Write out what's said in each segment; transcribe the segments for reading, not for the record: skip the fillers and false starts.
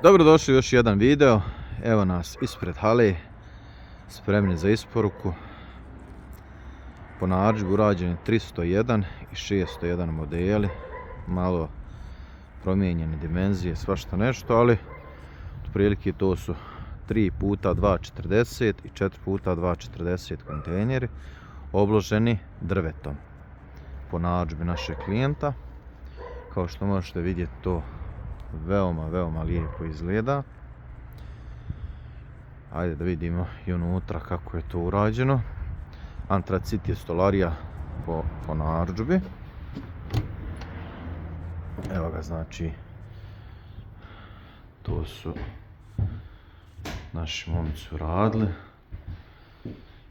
Dobrodošli u još jedan video. Evo nas ispred hale, spremni za isporuku. Po narudžbi urađeni 301 i 601 modeli. Malo promijenjene dimenzije, svašta nešto, ali otprilike to su 3x2,40 i 4x2,40 kontejneri obloženi drvetom. Po narudžbi našeg klijenta. Kao što možete vidjeti, to veoma lijepo izgleda. Ajde da vidimo i unutra kako je to urađeno. Antracit je stolarija po narudžbi. Evo ga, znači to su naši momci uradili.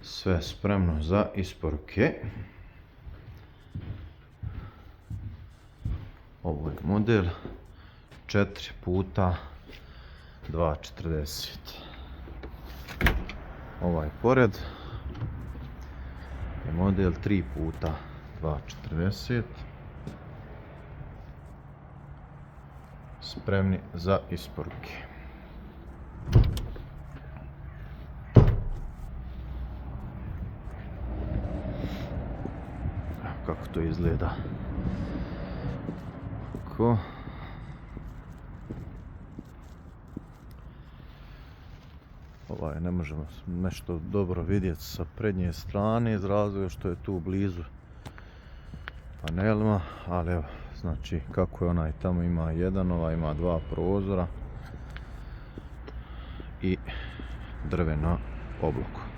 Sve spremno za isporuke. Ovo je model 4x2,40. Ovaj pored je model 3x2,40. Spremni za isporuke. Kako to izgleda. Ne možemo nešto dobro vidjeti sa prednje strane iz razloga što je tu blizu panelima, ali evo, znači kako je onaj tamo ima jedan, ovaj ima dva prozora i drvena oblaka.